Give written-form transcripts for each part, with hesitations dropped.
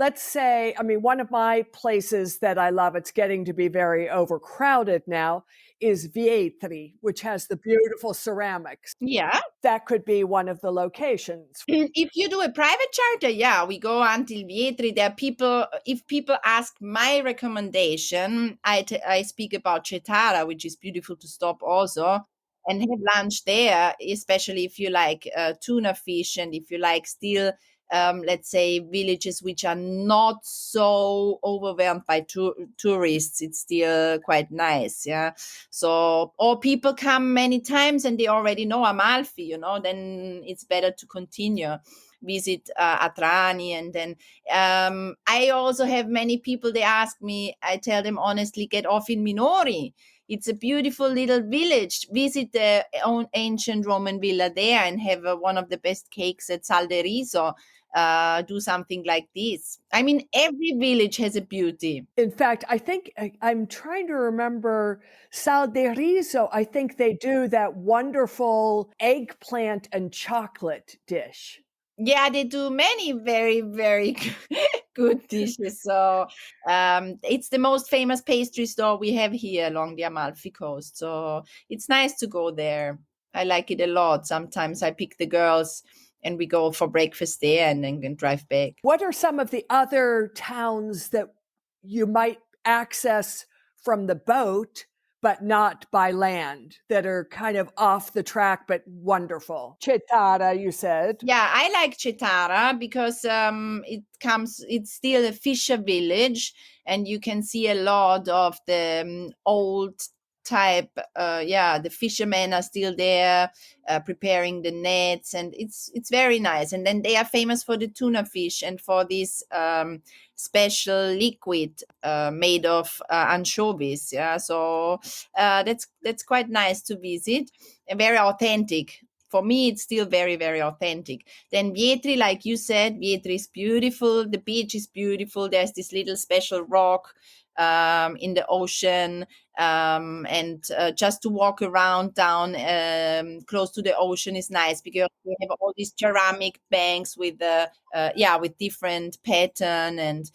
let's say, I mean, one of my places that I love, it's getting to be very overcrowded now, is Vietri, which has the beautiful ceramics. Yeah. That could be one of the locations. If you do a private charter, yeah, we go until Vietri. There are people, if people ask my recommendation, I speak about Cetara, which is beautiful to stop also and have lunch there, especially if you like tuna fish and if you like still, let's say, villages which are not so overwhelmed by tourists. It's still quite nice. Yeah. So, or people come many times and they already know Amalfi, then it's better to continue, visit Atrani. And then I also have many people, they ask me, I tell them honestly, get off in Minori. It's a beautiful little village. Visit the own ancient Roman villa there and have one of the best cakes at Sal de Riso. Do something like this. I mean, every village has a beauty. In fact, I think I'm trying to remember Sal de Riso. I think they do that wonderful eggplant and chocolate dish. Yeah, they do many very, very good dishes. So it's the most famous pastry store we have here along the Amalfi coast. So it's nice to go there. I like it a lot. Sometimes I pick the girls and we go for breakfast there and then drive back. What are some of the other towns that you might access from the boat, but not by land, that are kind of off the track but wonderful? Cetara, you said. Yeah, I like Cetara because it's still a fisher village, and you can see a lot of the old type. Yeah, the fishermen are still there, preparing the nets, and it's very nice. And then they are famous for the tuna fish and for this special liquid made of anchovies. Yeah, so that's quite nice to visit, and very authentic. For me, it's still very, very authentic. Then Vietri, like you said, Vietri is beautiful. The beach is beautiful. There's this little special rock in the ocean. And just to walk around down close to the ocean is nice because we have all these ceramic banks with with different pattern. And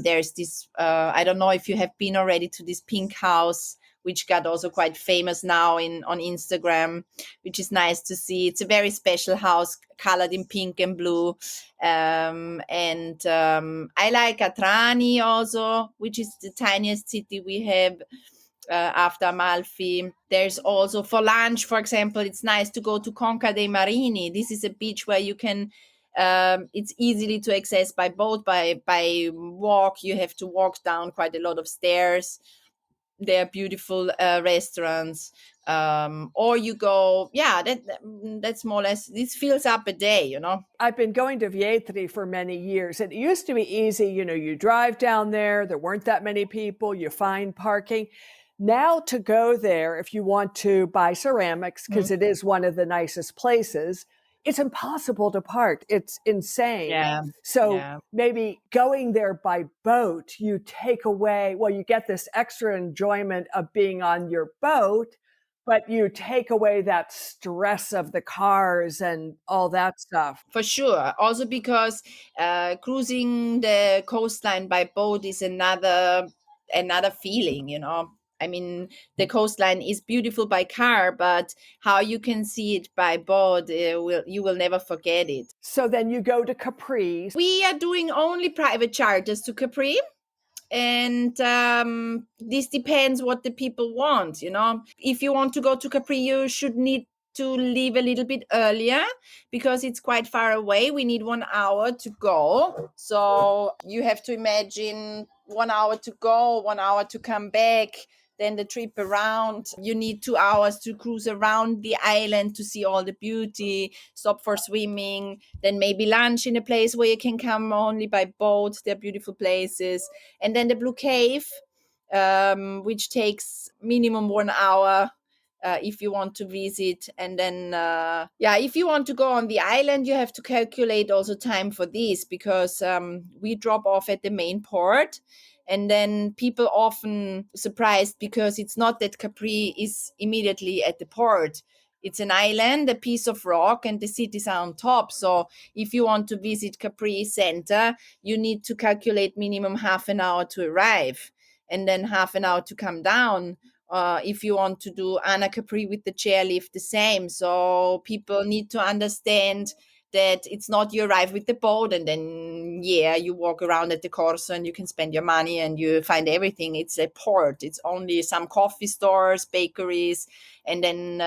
there's this, I don't know if you have been already to this pink house, which got also quite famous now on Instagram, which is nice to see. It's a very special house colored in pink and blue. And I like Atrani also, which is the tiniest city we have after Amalfi. There's also for lunch, for example, it's nice to go to Conca dei Marini. This is a beach where you can it's easily to access by boat, by walk. You have to walk down quite a lot of stairs. There are beautiful restaurants, or you go, that's more or less, this fills up a day. I've been going to Vietri for many years. It used to be easy, you drive down there weren't that many people, you find parking. Now to go there, if you want to buy ceramics, because it is one of the nicest places, it's impossible to park. It's insane. Yeah. So Yeah. maybe going there by boat, you take away, well, you get this extra enjoyment of being on your boat, but you take away that stress of the cars and all that stuff. For sure. Also because cruising the coastline by boat is another feeling. I mean, the coastline is beautiful by car, but how you can see it by boat, you will never forget it. So then you go to Capri. We are doing only private charters to Capri. And this depends what the people want. If you want to go to Capri, you should need to leave a little bit earlier because it's quite far away. We need 1 hour to go, so you have to imagine 1 hour to go, 1 hour to come back, then the trip around. You need 2 hours to cruise around the island to see all the beauty, stop for swimming, then maybe lunch in a place where you can come only by boat. They're beautiful places. And then the Blue Cave, which takes minimum 1 hour if you want to visit. And then, if you want to go on the island, you have to calculate also time for this because we drop off at the main port. And then people often surprised because it's not that Capri is immediately at the port. It's an island, a piece of rock, and the cities are on top. So if you want to visit Capri Center, you need to calculate minimum half an hour to arrive and then half an hour to come down. If you want to do Anna Capri with the chairlift, the same. So people need to understand that it's not you arrive with the boat and then you walk around at the Corso and you can spend your money and you find everything. It's a port. It's only some coffee stores, bakeries, and then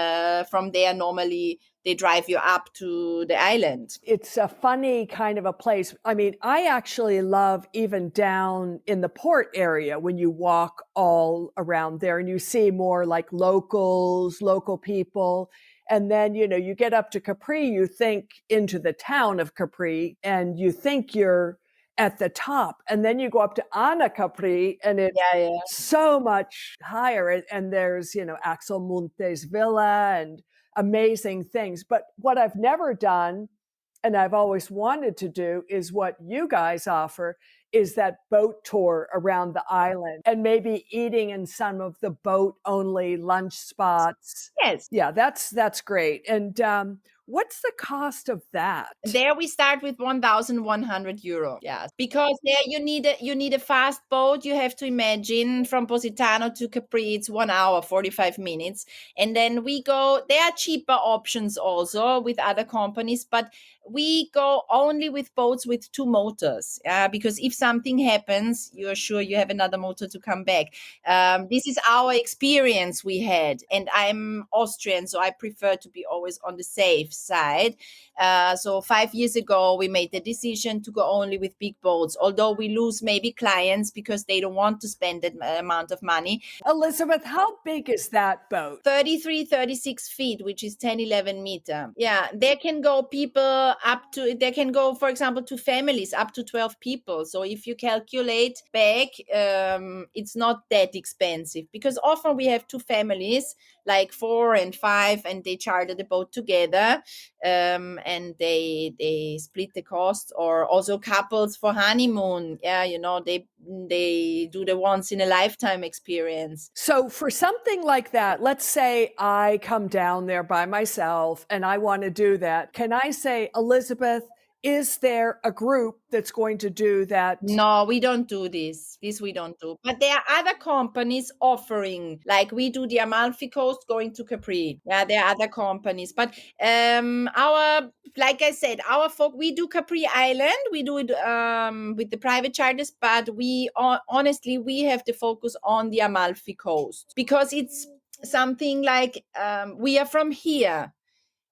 from there normally they drive you up to the island. It's a funny kind of a place. I mean, I actually love even down in the port area when you walk all around there and you see more like locals, local people. And then, you get up to Capri, you think into the town of Capri, and you think you're at the top. And then you go up to Anna Capri, and it's Yeah. so much higher. And there's, Axel Monte's villa and amazing things. But what I've never done, and I've always wanted to do, is what you guys offer, is that boat tour around the island and maybe eating in some of the boat only lunch spots. Yes. Yeah, that's great. And what's the cost of that? There we start with 1,100 euro. Yeah, because there you need a fast boat. You have to imagine from Positano to Capri, it's 1 hour 45 minutes, and then we go. There are cheaper options also with other companies, but we go only with boats with 2 motors. Because if something happens, you're sure you have another motor to come back. This is our experience we had, and I'm Austrian, so I prefer to be always on the safe side. So 5 years ago, we made the decision to go only with big boats, although we lose maybe clients because they don't want to spend that amount of money. Elizabeth, how big is that boat? 33, 36 feet, which is 10, 11 meter. Yeah, there can go people there can go, for example, to families up to 12 people. So if you calculate back, it's not that expensive because often we have two families, like 4 and 5, and they charter the boat together. And they split the cost, or also couples for honeymoon. Yeah, they do the once in a lifetime experience. So for something like that, let's say I come down there by myself and I want to do that. Can I say, Elizabeth, is there a group that's going to do that? No, we don't do this. This we don't do. But there are other companies offering, like we do the Amalfi Coast going to Capri. Yeah, there are other companies. But like I said, we do Capri Island. We do it with the private charters, but honestly, we have the focus on the Amalfi Coast because it's something like we are from here.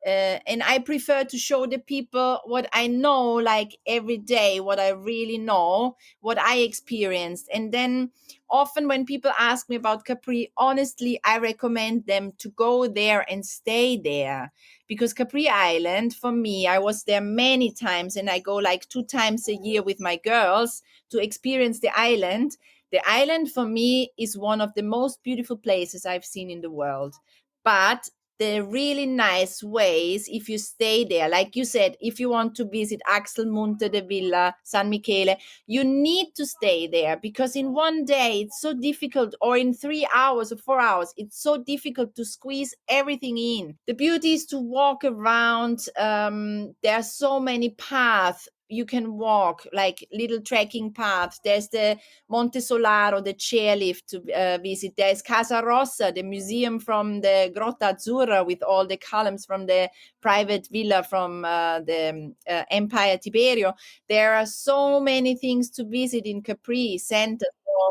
And I prefer to show the people what I know, like every day, what I really know, what I experienced. And then often when people ask me about Capri, honestly, I recommend them to go there and stay there. Because Capri Island, for me, I was there many times and I go like 2 times a year with my girls to experience the island. The island for me is one of the most beautiful places I've seen in the world. But the really nice ways if you stay there. Like you said, if you want to visit Axel Monte de Villa, San Michele, you need to stay there because in one day it's so difficult, or in 3 hours or 4 hours, it's so difficult to squeeze everything in. The beauty is to walk around. There are so many paths you can walk, like little trekking paths. There's the Monte Solaro, the chairlift to visit. There's Casa Rossa, the museum from the Grotta Azzurra with all the columns from the private villa from the Empire Tiberio. There are so many things to visit in Capri Center.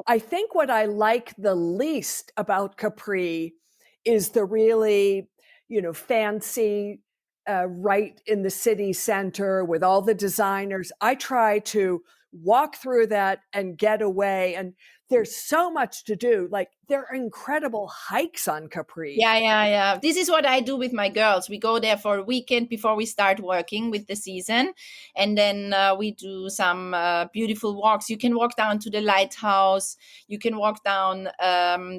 I think what I like the least about Capri is the really, fancy right in the city center with all the designers. I try to walk through that and get away. And there's so much to do. Like there are incredible hikes on Capri. Yeah. This is what I do with my girls. We go there for a weekend before we start working with the season. And then we do some beautiful walks. You can walk down to the lighthouse. You can walk down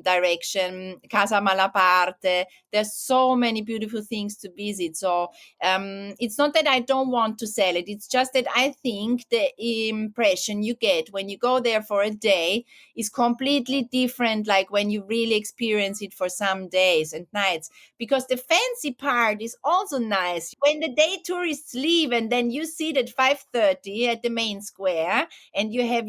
direction Casa Malaparte. There's so many beautiful things to visit. So it's not that I don't want to sell it. It's just that I think the impression you get when you go there for a day is completely different, like when you really experience it for some days and nights. Because the fancy part is also nice when the day tourists leave and then you sit at 5:30 at the main square and you have